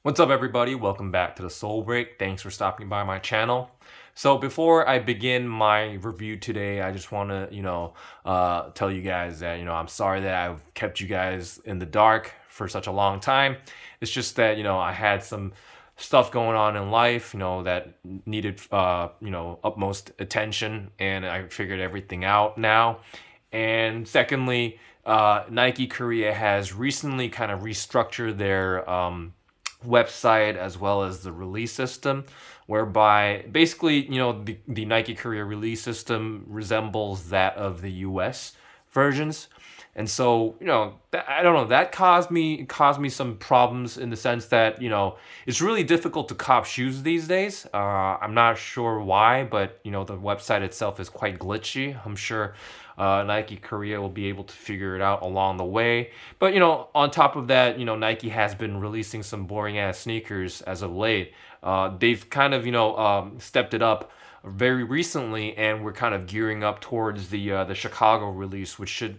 What's up, everybody? Welcome back to the Soul Break. Thanks for stopping by my channel. So before I begin my review today, I just want to, tell you guys that, I'm sorry that I've kept you guys in the dark for such a long time. It's just that, I had some stuff going on in life, that needed, utmost attention, and I figured everything out now. And secondly, Nike Korea has recently kind of restructured their, website as well as the release system, whereby basically the Nike Korea release system resembles that of the US versions. And so I don't know, that caused me some problems in the sense that it's really difficult to cop shoes these days. I'm not sure why, but the website itself is quite glitchy. I'm sure Nike Korea will be able to figure it out along the way. But on top of that, Nike has been releasing some boring ass sneakers as of late. They've kind of stepped it up very recently, and we're kind of gearing up towards the Chicago release, which should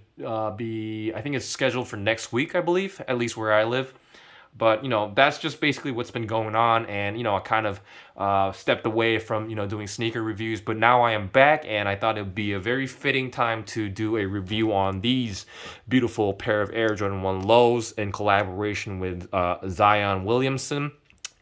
be, I think it's scheduled for next week, I believe, at least where I live. But that's just basically what's been going on, and I kind of stepped away from doing sneaker reviews, but now I am back, and I thought it would be a very fitting time to do a review on these beautiful pair of Air Jordan 1 lows in collaboration with Zion Williamson.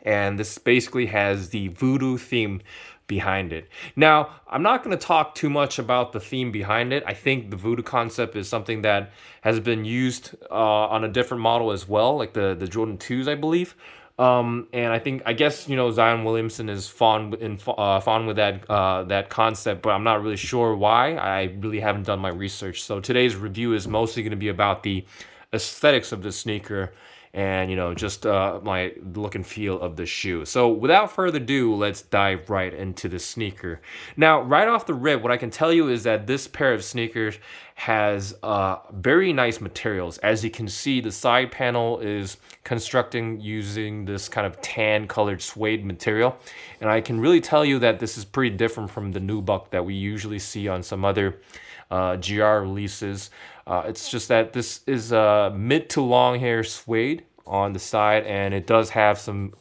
And this basically has the Voodoo theme behind it. Now, I'm not going to talk too much about the theme behind it. I think the Voodoo concept is something that has been used on a different model as well, like the Jordan 2s, I believe. And I guess Zion Williamson is fond with that concept, but I'm not really sure why. I really haven't done my research. So today's review is mostly going to be about the aesthetics of the sneaker and just my look and feel of the shoe. So without further ado, let's dive right into the sneaker. Now, right off the rip, what I can tell you is that this pair of sneakers has very nice materials. As you can see, the side panel is constructing using this kind of tan colored suede material, and I can really tell you that this is pretty different from the nubuck that we usually see on some other GR releases. It's just that this is mid to long hair suede on the side, and it does have some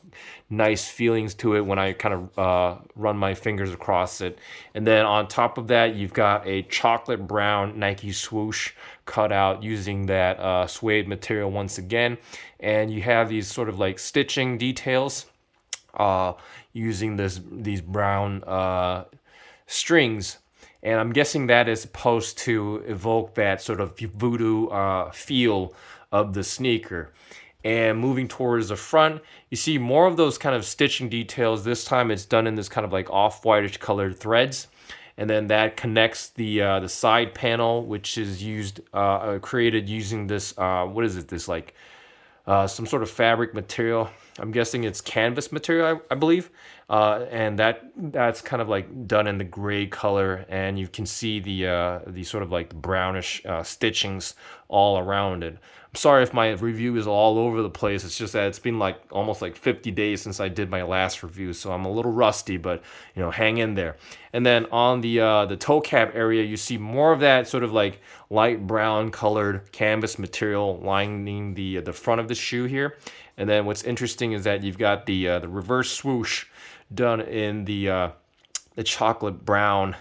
nice feelings to it when I kind of run my fingers across it. And then on top of that, you've got a chocolate brown Nike swoosh cut out using that suede material once again. And you have these sort of like stitching details using these brown strings. And I'm guessing that is supposed to evoke that sort of voodoo feel of the sneaker. And moving towards the front, you see more of those kind of stitching details. This time it's done in this kind of like off-whitish colored threads. And then that connects the side panel, which is created using this, what is it, this like some sort of fabric material. I'm guessing it's canvas material, I believe. And that's kind of like done in the gray color, and you can see the sort of like brownish stitchings all around it. I'm sorry if my review is all over the place. It's just that it's been like almost like 50 days since I did my last review, so I'm a little rusty, but hang in there. And then on the toe cap area, you see more of that sort of like light brown colored canvas material lining the front of the shoe here. And then what's interesting is that you've got the reverse swoosh done in the chocolate brown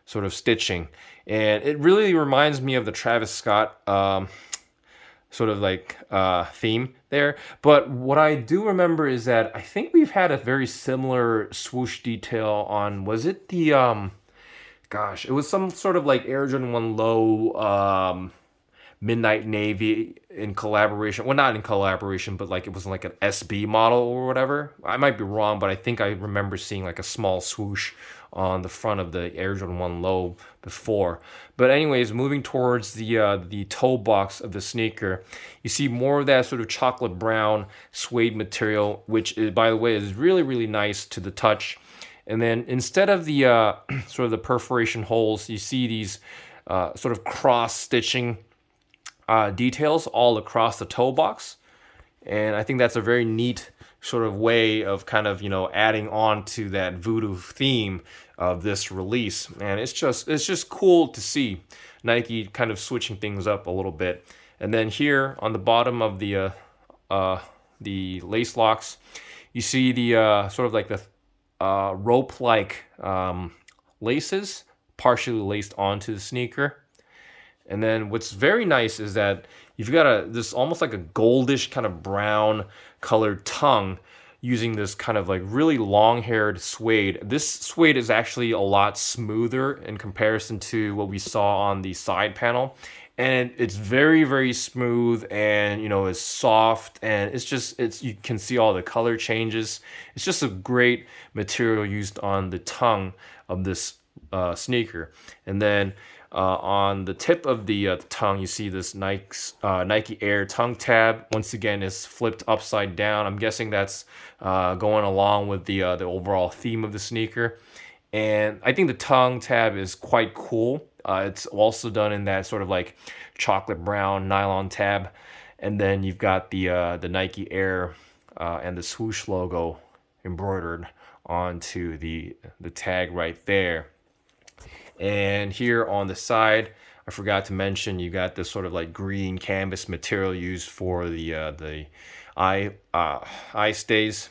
sort of stitching, and it really reminds me of the Travis Scott sort of like theme there. But what I do remember is that I think we've had a very similar swoosh detail on, was it the gosh, it was some sort of like Air Jordan 1 low Midnight Navy in collaboration. Well, not in collaboration, but like it was like an SB model or whatever. I might be wrong, but I think I remember seeing like a small swoosh on the front of the Air Jordan 1 low before. But anyways, moving towards the toe box of the sneaker, you see more of that sort of chocolate brown suede material, which is, by the way, is really, really nice to the touch. And then instead of the sort of the perforation holes, you see these sort of cross stitching details all across the toe box. And I think that's a very neat sort of way of kind of adding on to that voodoo theme of this release. And it's just cool to see Nike kind of switching things up a little bit. And then here on the bottom of the the lace locks. You see the sort of like the rope-like laces partially laced onto the sneaker. And then what's very nice is that you've got this almost like a goldish kind of brown colored tongue using this kind of like really long-haired suede. This suede is actually a lot smoother in comparison to what we saw on the side panel. And it's very, very smooth, and it's soft, and you can see all the color changes. It's just a great material used on the tongue of this sneaker. And then on the tip of the tongue, you see this Nike Air tongue tab. Once again, is flipped upside down. I'm guessing that's going along with the overall theme of the sneaker. And I think the tongue tab is quite cool. It's also done in that sort of like chocolate brown nylon tab. And then you've got the Nike Air and the swoosh logo embroidered onto the tag right there. And here on the side, I forgot to mention, you got this sort of like green canvas material used for the eye stays.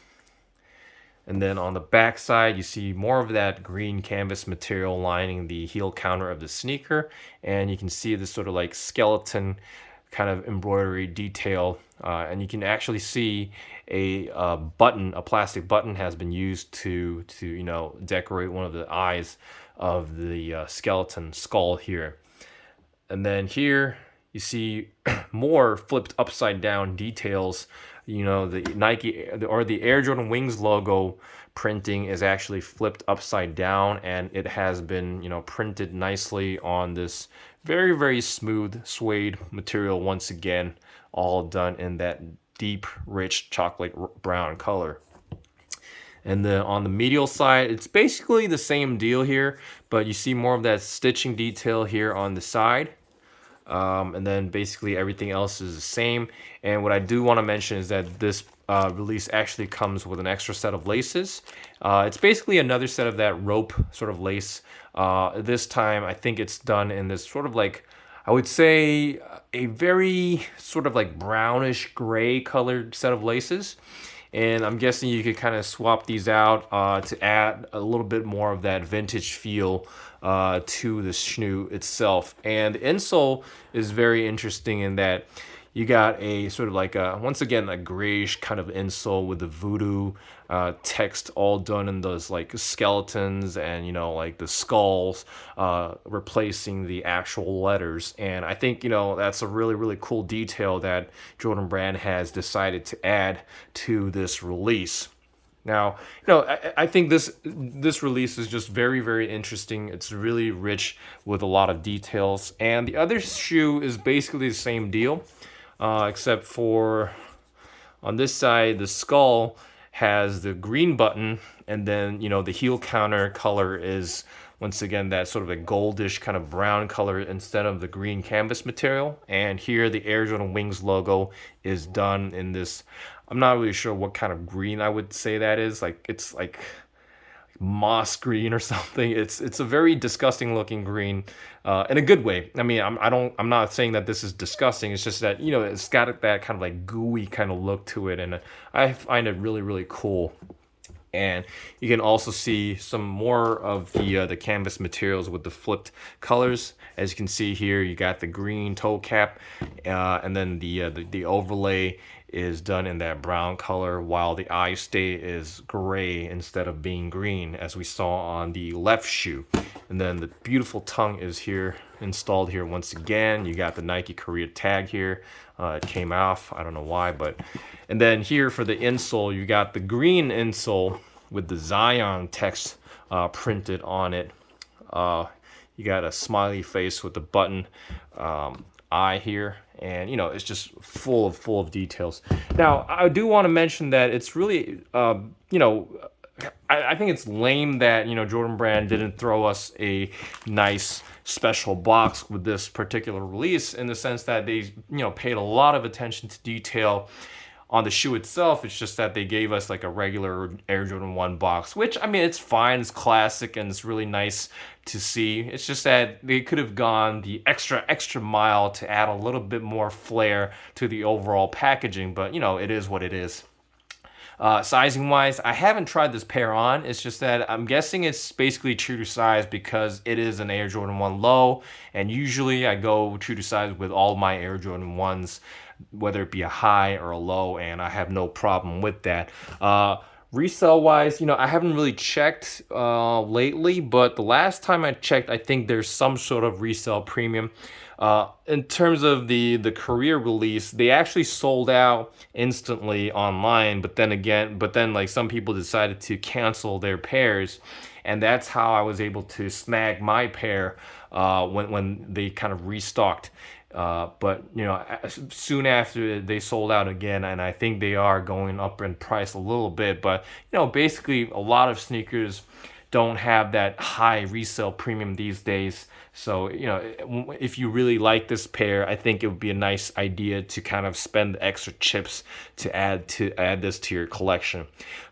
And then on the back side, you see more of that green canvas material lining the heel counter of the sneaker. And you can see this sort of like skeleton kind of embroidery detail. And you can actually see a plastic button has been used to decorate one of the eyes of the skeleton skull here. And then here you see more flipped upside down details. The Nike or the Air Jordan Wings logo printing is actually flipped upside down, and it has been printed nicely on this very, very smooth suede material. Once again, all done in that deep, rich chocolate brown color. And then on the medial side, it's basically the same deal here, but you see more of that stitching detail here on the side. And then basically everything else is the same. And what I do want to mention is that this release actually comes with an extra set of laces. It's basically another set of that rope sort of lace. This time I think it's done in this sort of like, I would say, a very sort of like brownish gray colored set of laces. And I'm guessing you could kind of swap these out to add a little bit more of that vintage feel to the shoe itself. And the insole is very interesting in that you got a sort of like once again, a grayish kind of insole with the Voodoo text all done in those like skeletons and like the skulls replacing the actual letters. And I think that's a really, really cool detail that Jordan Brand has decided to add to this release. Now, I think this release is just very, very interesting. It's really rich with a lot of details. And the other shoe is basically the same deal, except for on this side, the skull has the green button, and then the heel counter color is once again that sort of a goldish kind of brown color instead of the green canvas material. And here the Air Jordan Wings logo is done in this, I'm not really sure what kind of green I would say that is. Like it's like moss green or something. It's a very disgusting looking green in a good way. I mean, I'm not saying that this is disgusting. It's just that it's got that kind of like gooey kind of look to it, and I find it really, really cool. And you can also see some more of the canvas materials with the flipped colors. As you can see here, you got the green toe cap, and then the overlay is done in that brown color, while the eye stay is gray instead of being green, as we saw on the left shoe. And then the beautiful tongue is here, installed here once again. You got the Nike Korea tag here. It came off, I don't know why, but... And then here for the insole, you got the green insole with the Zion text printed on it. You got a smiley face with the button eye here, and it's just full of details. Now I do want to mention that it's really I think it's lame that Jordan Brand didn't throw us a nice special box with this particular release, in the sense that they paid a lot of attention to detail on the shoe itself, it's just that they gave us like a regular Air Jordan 1 box, which I mean, it's fine, it's classic, and it's really nice to see. It's just that they could have gone the extra mile to add a little bit more flair to the overall packaging, but you know, it is what it is. Sizing wise, I haven't tried this pair on. It's just that I'm guessing it's basically true to size because it is an Air Jordan 1 low, and usually I go true to size with all my Air Jordan 1s, whether it be a high or a low, and I have no problem with that. Resale wise, you know, I haven't really checked lately, but the last time I checked, I think there's some sort of resale premium. In terms of the career release, they actually sold out instantly online, but then like some people decided to cancel their pairs, and that's how I was able to snag my pair when they kind of restocked. But you know, soon after they sold out again, and I think they are going up in price a little bit. But you know, basically, a lot of sneakers don't have that high resale premium these days. So, you know, if you really like this pair, I think it would be a nice idea to kind of spend the extra chips to add this to your collection.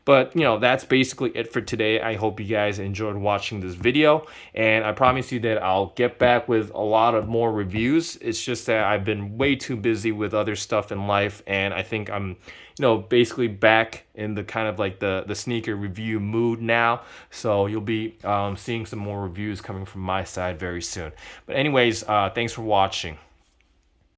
But, you know, that's basically it for today. I hope you guys enjoyed watching this video, and I promise you that I'll get back with a lot of more reviews. It's just that I've been way too busy with other stuff in life, and I think I'm, you know, basically back in the kind of like the sneaker review mood now. So you'll be seeing some more reviews coming from my side very soon. But anyways, thanks for watching.